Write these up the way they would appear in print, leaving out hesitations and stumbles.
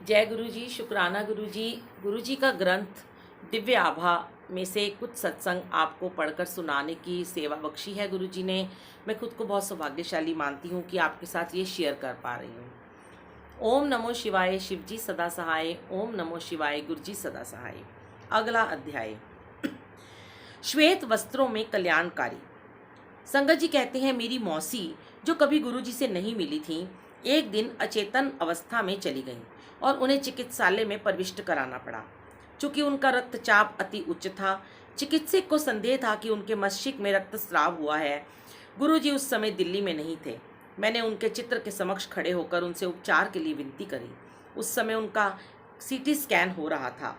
जय गुरु जी, शुक्राना गुरु जी का ग्रंथ दिव्य आभा में से कुछ सत्संग आपको पढ़कर सुनाने की सेवा बख्शी है गुरु जी ने। मैं खुद को बहुत सौभाग्यशाली मानती हूँ कि आपके साथ ये शेयर कर पा रही हूँ। ओम नमो शिवाय, शिव जी सदा सहाय। ओम नमो शिवाय, गुरु जी सदा सहाय। अगला अध्याय, श्वेत वस्त्रों में कल्याणकारी। संगत जी कहते हैं, मेरी मौसी जो कभी गुरु जी से नहीं मिली थी, एक दिन अचेतन अवस्था में चली गईं और उन्हें चिकित्सालय में प्रविष्ट कराना पड़ा। चूंकि उनका रक्तचाप अति उच्च था, चिकित्सक को संदेह था कि उनके मस्तिष्क में रक्तस्राव हुआ है। गुरु जी उस समय दिल्ली में नहीं थे। मैंने उनके चित्र के समक्ष खड़े होकर उनसे उपचार के लिए विनती करी। उस समय उनका सीटी स्कैन हो रहा था।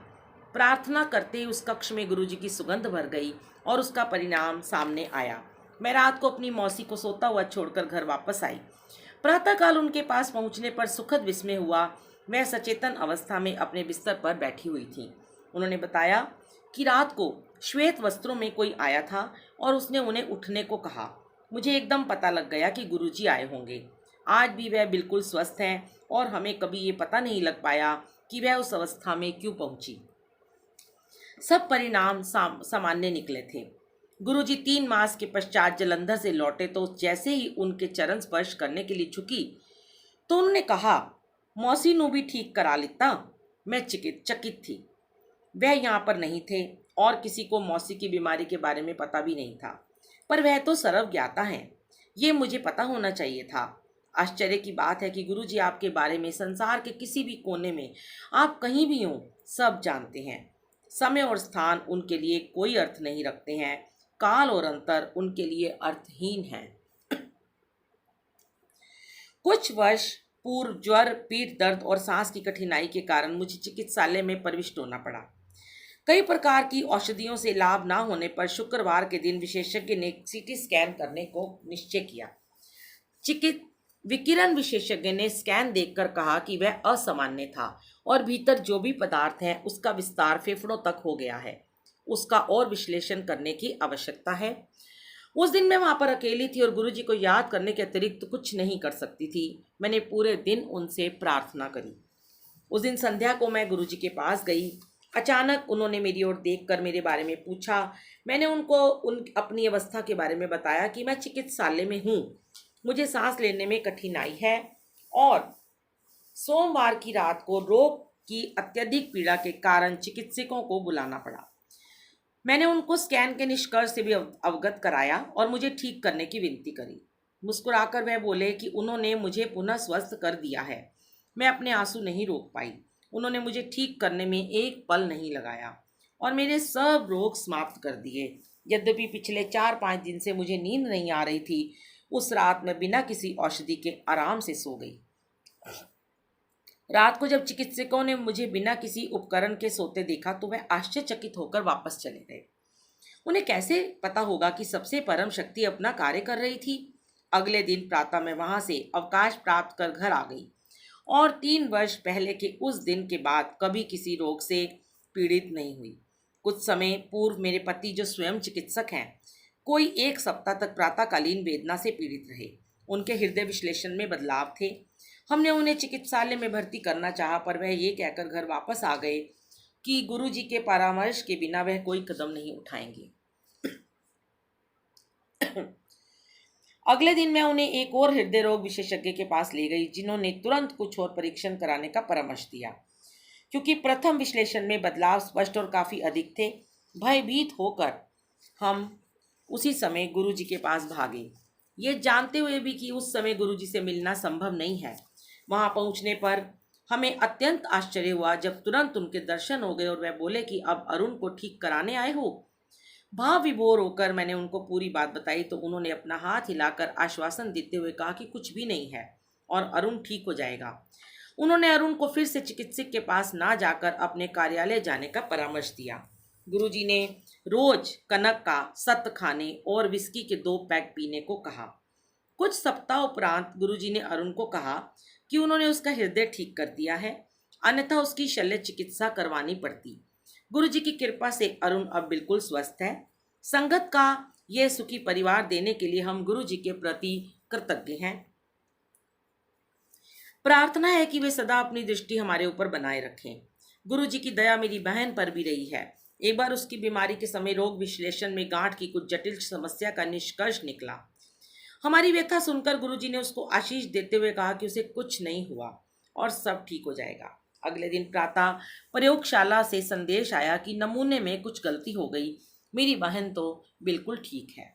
प्रार्थना करते ही उस कक्ष में गुरु जी की सुगंध भर गई और उसका परिणाम सामने आया। मैं रात को अपनी मौसी को सोता हुआ छोड़कर घर वापस आई। प्रातःकाल उनके पास पहुंचने पर सुखद विस्मय हुआ। वह सचेतन अवस्था में अपने बिस्तर पर बैठी हुई थी। उन्होंने बताया कि रात को श्वेत वस्त्रों में कोई आया था और उसने उन्हें उठने को कहा। मुझे एकदम पता लग गया कि गुरुजी आए होंगे। आज भी वह बिल्कुल स्वस्थ हैं और हमें कभी ये पता नहीं लग पाया कि वह उस अवस्था में क्यों पहुंची। सब परिणाम सामान्य निकले थे। गुरुजी 3 मास के पश्चात जलंधर से लौटे तो जैसे ही उनके चरण स्पर्श करने के लिए झुकी तो उन्होंने कहा, मौसी नू भी ठीक करा लिता। मैं चकित थी। वह यहाँ पर नहीं थे और किसी को मौसी की बीमारी के बारे में पता भी नहीं था, पर वह तो सर्वज्ञाता हैं। ये मुझे पता होना चाहिए था। आश्चर्य की बात है कि गुरुजी आपके बारे में संसार के किसी भी कोने में, आप कहीं भी हों, सब जानते हैं। समय और स्थान उनके लिए कोई अर्थ नहीं रखते हैं। काल और अंतर उनके लिए अर्थहीन है। कुछ वर्ष पूर्व ज्वर, पीठ दर्द और सांस की कठिनाई के कारण मुझे चिकित्सालय में प्रविष्ट होना पड़ा। कई प्रकार की औषधियों से लाभ न होने पर शुक्रवार के दिन विशेषज्ञ ने सीटी स्कैन करने को निश्चय किया। विकिरण विशेषज्ञ ने स्कैन देखकर कहा कि वह असामान्य था और भीतर जो भी पदार्थ है उसका विस्तार फेफड़ों तक हो गया है। उसका और विश्लेषण करने की आवश्यकता है। उस दिन मैं वहां पर अकेली थी और गुरुजी को याद करने के अतिरिक्त कुछ नहीं कर सकती थी। मैंने पूरे दिन उनसे प्रार्थना करी। उस दिन संध्या को मैं गुरुजी के पास गई। अचानक उन्होंने मेरी ओर देखकर मेरे बारे में पूछा। मैंने उनको अपनी अवस्था के बारे में बताया कि मैं चिकित्सालय में हूँ, मुझे सांस लेने में कठिनाई है और सोमवार की रात को रोग की अत्यधिक पीड़ा के कारण चिकित्सकों को बुलाना पड़ा। मैंने उनको स्कैन के निष्कर्ष से भी अवगत कराया और मुझे ठीक करने की विनती करी। मुस्कुराकर वह बोले कि उन्होंने मुझे पुनः स्वस्थ कर दिया है। मैं अपने आंसू नहीं रोक पाई। उन्होंने मुझे ठीक करने में एक पल नहीं लगाया और मेरे सब रोग समाप्त कर दिए। यद्यपि पिछले 4-5 दिन से मुझे नींद नहीं आ रही थी, उस रात मैं बिना किसी औषधि के आराम से सो गई। रात को जब चिकित्सकों ने मुझे बिना किसी उपकरण के सोते देखा तो वह आश्चर्यचकित होकर वापस चले गए। उन्हें कैसे पता होगा कि सबसे परम शक्ति अपना कार्य कर रही थी। अगले दिन प्रातः मैं वहां से अवकाश प्राप्त कर घर आ गई और 3 वर्ष पहले के उस दिन के बाद कभी किसी रोग से पीड़ित नहीं हुई। कुछ समय पूर्व मेरे पति जो स्वयं चिकित्सक हैं, कोई 1 सप्ताह तक प्रातःकालीन वेदना से पीड़ित रहे। उनके हृदय विश्लेषण में बदलाव थे। हमने उन्हें चिकित्सालय में भर्ती करना चाहा, पर वह ये कहकर घर वापस आ गए कि गुरुजी के परामर्श के बिना वह कोई कदम नहीं उठाएंगे। अगले दिन मैं उन्हें एक और हृदय रोग विशेषज्ञ के पास ले गई, जिन्होंने तुरंत कुछ और परीक्षण कराने का परामर्श दिया। क्योंकि प्रथम विश्लेषण में बदलाव स्पष्ट और काफ़ी अधिक थे, भयभीत होकर हम उसी समय गुरुजी के पास भागे, ये जानते हुए भी कि उस समय गुरुजी से मिलना संभव नहीं है। वहां पहुंचने पर हमें अत्यंत आश्चर्य हुआ जब तुरंत उनके दर्शन हो गए और वह बोले कि अब अरुण को ठीक कराने आए हो। भाव विभोर होकर मैंने उनको पूरी बात बताई तो उन्होंने अपना हाथ हिलाकर आश्वासन देते हुए कहा कि कुछ भी नहीं है और अरुण ठीक हो जाएगा। उन्होंने अरुण को फिर से चिकित्सक के पास ना जाकर अपने कार्यालय जाने का परामर्श दिया। गुरुजी ने रोज कनक का सत्त खाने और विस्की के 2 पैक पीने को कहा। कुछ सप्ताह उपरांत गुरुजी ने अरुण को कहा कि उन्होंने उसका हृदय ठीक कर दिया है, अन्यथा उसकी शल्य चिकित्सा करवानी पड़ती। गुरुजी की कृपा से अरुण अब बिल्कुल स्वस्थ है। संगत का यह सुखी परिवार देने के लिए हम गुरुजी के प्रति कृतज्ञ हैं। प्रार्थना है कि वे सदा अपनी दृष्टि हमारे ऊपर बनाए रखें। गुरुजी की दया मेरी बहन पर भी रही है। एक बार उसकी बीमारी के समय रोग विश्लेषण में गांठ की कुछ जटिल समस्या का निष्कर्ष निकला। हमारी व्यथा सुनकर गुरुजी ने उसको आशीष देते हुए कहा कि उसे कुछ नहीं हुआ और सब ठीक हो जाएगा। अगले दिन प्रातः प्रयोगशाला से संदेश आया कि नमूने में कुछ गलती हो गई। मेरी बहन तो बिल्कुल ठीक है।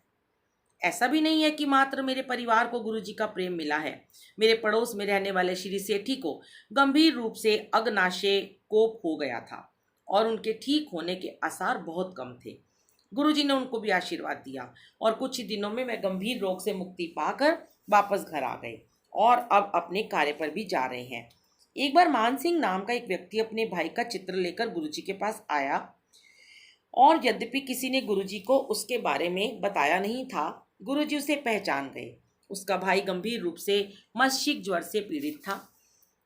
ऐसा भी नहीं है कि मात्र मेरे परिवार को गुरुजी का प्रेम मिला है। मेरे पड़ोस में रहने वाले श्री सेठी को गंभीर रूप से अग्नाशय कोप हो गया था और उनके ठीक होने के आसार बहुत कम थे। गुरुजी ने उनको भी आशीर्वाद दिया और कुछ ही दिनों में मैं गंभीर रोग से मुक्ति पाकर वापस घर आ गए और अब अपने कार्य पर भी जा रहे हैं। एक बार मान सिंह नाम का एक व्यक्ति अपने भाई का चित्र लेकर गुरुजी के पास आया और यद्यपि किसी ने गुरुजी को उसके बारे में बताया नहीं था, गुरुजी उसे पहचान गए। उसका भाई गंभीर रूप से मस्तिष्क ज्वर से पीड़ित था।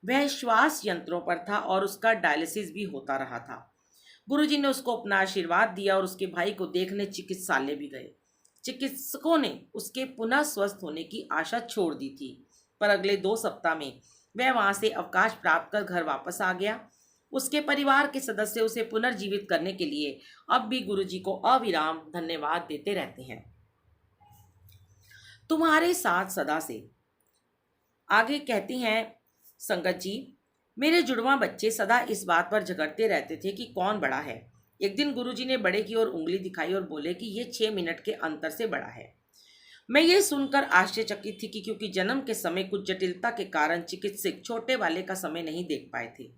वह श्वास यंत्रों पर था और उसका डायलिसिस भी होता रहा था। गुरुजी ने उसको अपना आशीर्वाद दिया और उसके भाई को देखने चिकित्सालय भी गए। चिकित्सकों ने उसके पुनः स्वस्थ होने की आशा छोड़ दी थी, पर अगले 2 सप्ताह में वह वहां से अवकाश प्राप्त कर घर वापस आ गया। उसके परिवार के सदस्य उसे पुनर्जीवित करने के लिए अब भी गुरुजी को अविराम धन्यवाद देते रहते हैं। तुम्हारे साथ सदा से। आगे कहती हैं संगत जी, मेरे जुड़वां बच्चे सदा इस बात पर झगड़ते रहते थे कि कौन बड़ा है। एक दिन गुरुजी ने बड़े की ओर उंगली दिखाई और बोले कि ये 6 मिनट के अंतर से बड़ा है। मैं ये सुनकर आश्चर्यचकित थी कि क्योंकि जन्म के समय कुछ जटिलता के कारण चिकित्सक छोटे वाले का समय नहीं देख पाए थे।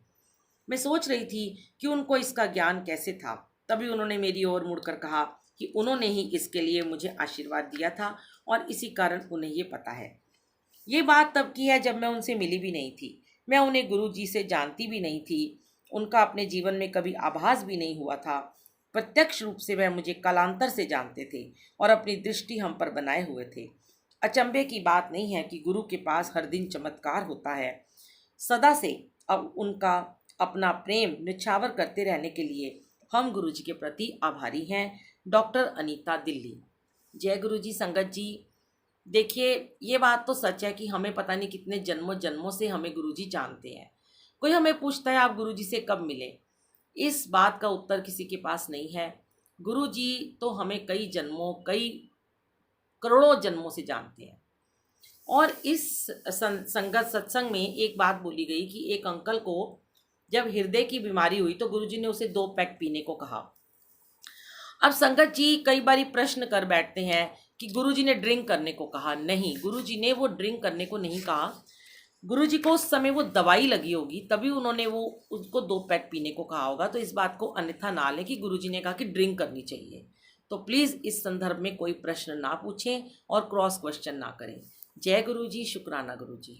मैं सोच रही थी कि उनको इसका ज्ञान कैसे था। तभी उन्होंने मेरी ओर मुड़कर कहा कि उन्होंने ही इसके लिए मुझे आशीर्वाद दिया था और इसी कारण उन्हें ये पता है। ये बात तब की है जब मैं उनसे मिली भी नहीं थी। मैं उन्हें गुरुजी से जानती भी नहीं थी। उनका अपने जीवन में कभी आभास भी नहीं हुआ था। प्रत्यक्ष रूप से वह मुझे कालांतर से जानते थे और अपनी दृष्टि हम पर बनाए हुए थे। अचंभे की बात नहीं है कि गुरु के पास हर दिन चमत्कार होता है। सदा से अब उनका अपना प्रेम निछावर करते रहने के लिए हम गुरुजी के प्रति आभारी हैं। डॉक्टर अनीता, दिल्ली। जय गुरुजी। संगत जी, देखिए, ये बात तो सच है कि हमें पता नहीं कितने जन्मों जन्मों से हमें गुरुजी जानते हैं। कोई हमें पूछता है आप गुरुजी से कब मिले, इस बात का उत्तर किसी के पास नहीं है। गुरुजी तो हमें कई जन्मों, कई करोड़ों जन्मों से जानते हैं। और इस संगत सत्संग में एक बात बोली गई कि एक अंकल को जब हृदय की बीमारी हुई तो गुरुजी ने उसे 2 पैक पीने को कहा। अब संगत जी कई बार प्रश्न कर बैठते हैं कि गुरुजी ने ड्रिंक करने को कहा। नहीं, गुरुजी ने वो ड्रिंक करने को नहीं कहा। गुरुजी को उस समय वो दवाई लगी होगी, तभी उन्होंने वो उसको 2 पैक पीने को कहा होगा। तो इस बात को अन्यथा ना लें कि गुरुजी ने कहा कि ड्रिंक करनी चाहिए। तो प्लीज़ इस संदर्भ में कोई प्रश्न ना पूछें और क्रॉस क्वेश्चन ना करें। जय गुरुजी, शुक्राना गुरुजी।